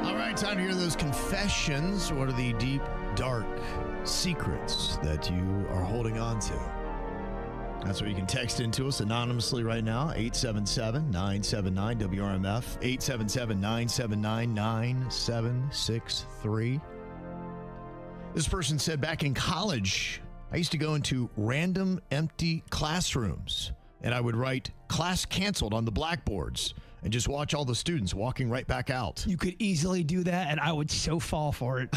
All right, time to hear those confessions. What are the deep, dark secrets that you are holding on to? That's what you can text into us anonymously right now, 877-979-WRMF, 877-979-9763. This person said, back in college, I used to go into random empty classrooms, and I would write class canceled on the blackboards and just watch all the students walking right back out. You could easily do that, and I would so fall for it.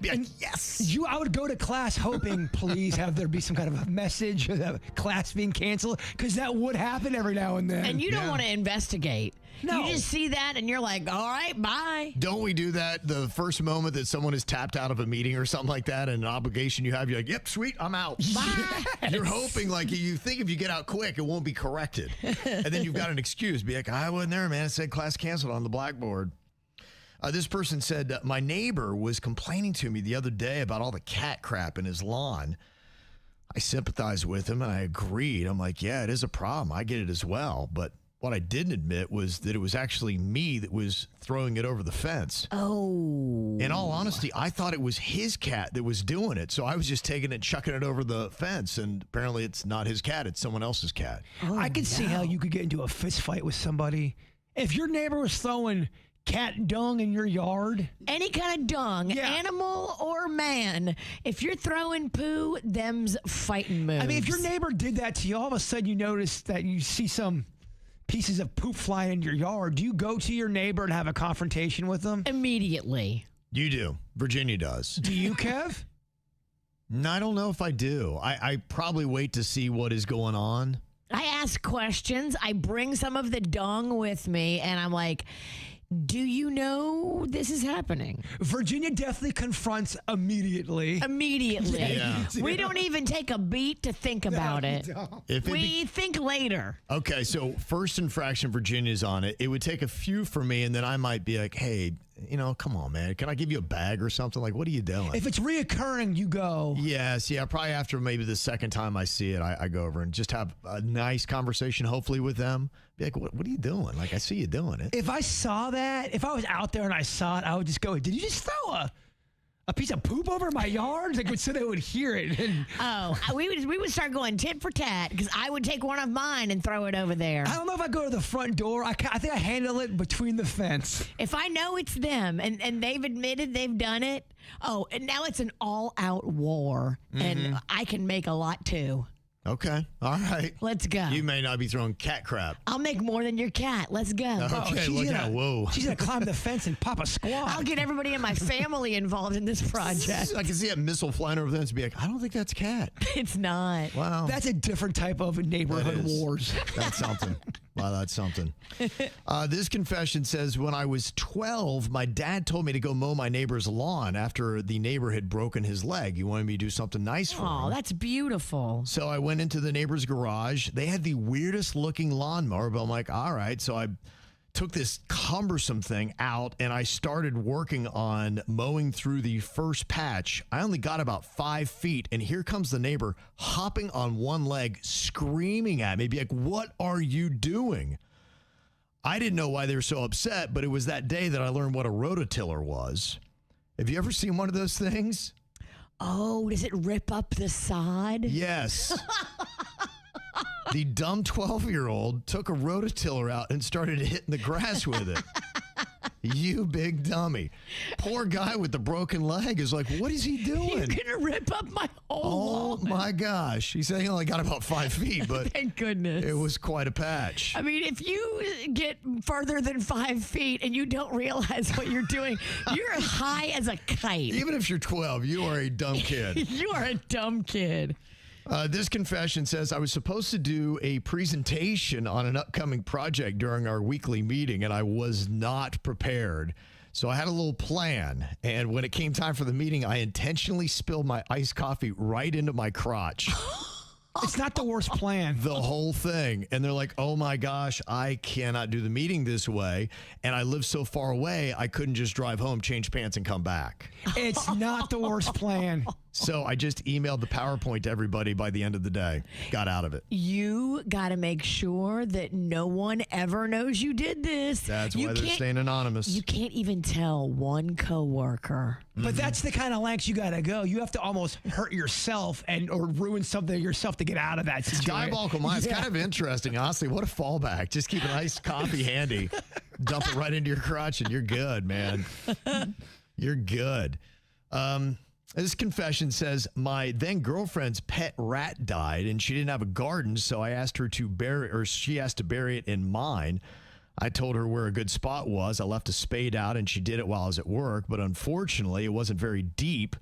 Yes. I would go to class hoping, please have there be some kind of a message of class being canceled, because that would happen every now and then. And you don't want to investigate. No. You just see that and you're like, all right, bye. Don't we do that the first moment that someone is tapped out of a meeting or something like that, and an obligation you have, you're like, yep, sweet, I'm out. Bye. You're hoping, like, you think if you get out quick, it won't be corrected. And then you've got an excuse. Be like, I wasn't there, man. It said class canceled on the blackboard. This person said, my neighbor was complaining to me the other day about all the cat crap in his lawn. I sympathized with him and I agreed. I'm like, yeah, it is a problem. I get it as well. But what I didn't admit was that it was actually me that was throwing it over the fence. Oh. In all honesty, I thought it was his cat that was doing it. So I was just taking it, chucking it over the fence. And apparently it's not his cat. It's someone else's cat. Oh, I could see how you could get into a fist fight with somebody. If your neighbor was throwing cat dung in your yard. Any kind of dung, animal or man. If you're throwing poo, them's fighting moves. I mean, if your neighbor did that to you, all of a sudden you notice that you see some pieces of poop flying in your yard. Do you go to your neighbor and have a confrontation with them? Immediately. You do. Virginia does. Do you, Kev? No, I don't know if I do. I probably wait to see what is going on. I ask questions. I bring some of the dung with me, and I'm like, do you know this is happening? Virginia definitely confronts immediately. Immediately. Yeah. We don't even take a beat to think about it. We think later. Okay, so first infraction, Virginia's on it. It would take a few for me, and then I might be like, hey, come on, man. Can I give you a bag or something? Like, what are you doing? If it's reoccurring, you go. Yes, yeah. Probably after maybe the second time I see it, I go over and just have a nice conversation, hopefully with them. Be like, what are you doing? Like, I see you doing it. If I saw that, if I was out there and I saw it, I would just go, did you just throw a piece of poop over my yard? Like, so they would hear it. And we would start going tit for tat, because I would take one of mine and throw it over there. I don't know if I go to the front door. I think I handle it between the fence. If I know it's them and they've admitted they've done it, and now it's an all-out war, and I can make a lot too. Okay. All right. Let's go. You may not be throwing cat crap. I'll make more than your cat. Let's go. Okay, look out. Whoa. She's going to climb the fence and pop a squat. I'll get everybody in my family involved in this project. I can see that missile flying over the fence and be like, I don't think that's cat. It's not. Wow. That's a different type of neighborhood wars. That's something. Wow, that's something. This confession says, when I was 12, my dad told me to go mow my neighbor's lawn after the neighbor had broken his leg. He wanted me to do something nice for him. Oh, that's beautiful. So I went into the neighbor's garage. They had the weirdest looking lawnmower, but I'm like, all right. So I took this cumbersome thing out and I started working on mowing through the first patch. I only got about 5 feet, and here comes the neighbor hopping on one leg, screaming at me, be like, what are you doing? I didn't know why they were so upset, but it was that day that I learned what a rototiller was. Have you ever seen one of those things? Oh, does it rip up the sod? Yes. The dumb 12-year-old took a rototiller out and started hitting the grass with it. You big dummy. Poor guy with the broken leg is like, what is he doing? You're going to rip up my whole lawn. Oh, my gosh. He said he only got about 5 feet, but thank goodness. It was quite a patch. I mean, if you get further than 5 feet and you don't realize what you're doing, you're high as a kite. Even if you're 12, you are a dumb kid. You are a dumb kid. This confession says, I was supposed to do a presentation on an upcoming project during our weekly meeting, and I was not prepared. So I had a little plan, and when it came time for the meeting, I intentionally spilled my iced coffee right into my crotch. It's not the worst plan. The whole thing. And they're like, oh my gosh, I cannot do the meeting this way. And I live so far away, I couldn't just drive home, change pants, and come back. It's not the worst plan. So I just emailed the PowerPoint to everybody by the end of the day. Got out of it. You got to make sure that no one ever knows you did this. That's why they're staying anonymous. You can't even tell one coworker. But that's the kind of lengths you got to go. You have to almost hurt yourself or ruin something yourself to get out of that situation. Diabolical minds. It's kind of interesting, honestly. What a fallback. Just keep an iced coffee handy. Dump it right into your crotch and you're good, man. You're good. This confession says, my then girlfriend's pet rat died and she didn't have a garden, so I asked her to bury, or she asked to bury it in mine. I told her where a good spot was. I left a spade out and she did it while I was at work, but unfortunately it wasn't very deep,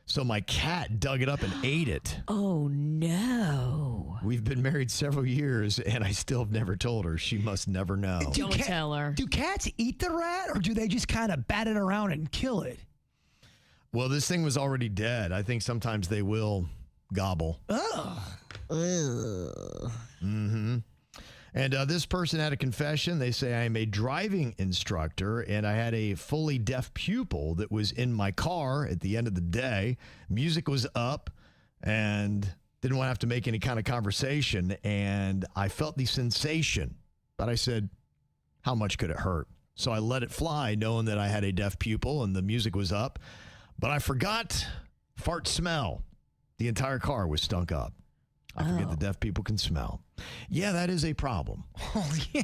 so my cat dug it up and ate it. Oh, no. We've been married several years and I still have never told her. She must never know. Don't tell her. Do cats eat the rat or do they just kind of bat it around and kill it? Well, this thing was already dead. I think sometimes they will gobble. Ugh. Mm-hmm. And this person had a confession. They say, I am a driving instructor, and I had a fully deaf pupil that was in my car at the end of the day. Music was up, and didn't want to have to make any kind of conversation, and I felt the sensation. But I said, how much could it hurt? So I let it fly, knowing that I had a deaf pupil, and the music was up. But I forgot fart smell. The entire car was stunk up. I forget that deaf people can smell. Yeah, that is a problem. Oh, yeah.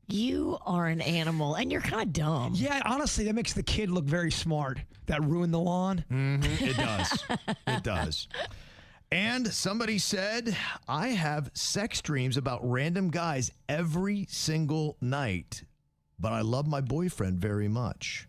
You are an animal, and you're kind of dumb. Yeah, honestly, that makes the kid look very smart. That ruined the lawn. Mm-hmm. It does. It does. And somebody said, I have sex dreams about random guys every single night, but I love my boyfriend very much.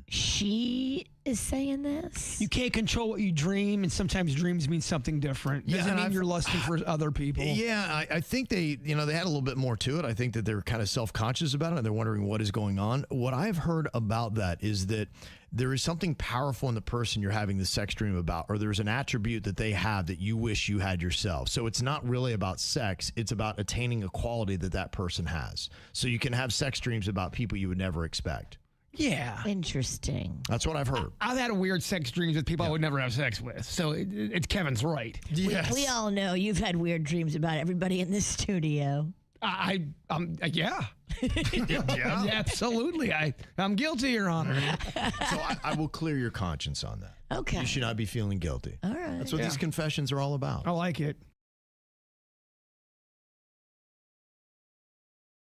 She is saying this? You can't control what you dream, and sometimes dreams mean something different. Yeah, Doesn't and mean you're lusting for other people. Yeah, I think they had a little bit more to it. I think that they're kind of self-conscious about it, and they're wondering what is going on. What I've heard about that is that there is something powerful in the person you're having the sex dream about, or there's an attribute that they have that you wish you had yourself. So it's not really about sex. It's about attaining a quality that that person has. So you can have sex dreams about people you would never expect. Yeah. Interesting. That's what I've heard. I've had weird sex dreams with people I would never have sex with. So it's Kevin's right. Yes. We all know you've had weird dreams about everybody in this studio. Yeah. Yeah, absolutely. I'm guilty, Your Honor. So I will clear your conscience on that. Okay. You should not be feeling guilty. All right. That's what these confessions are all about. I like it.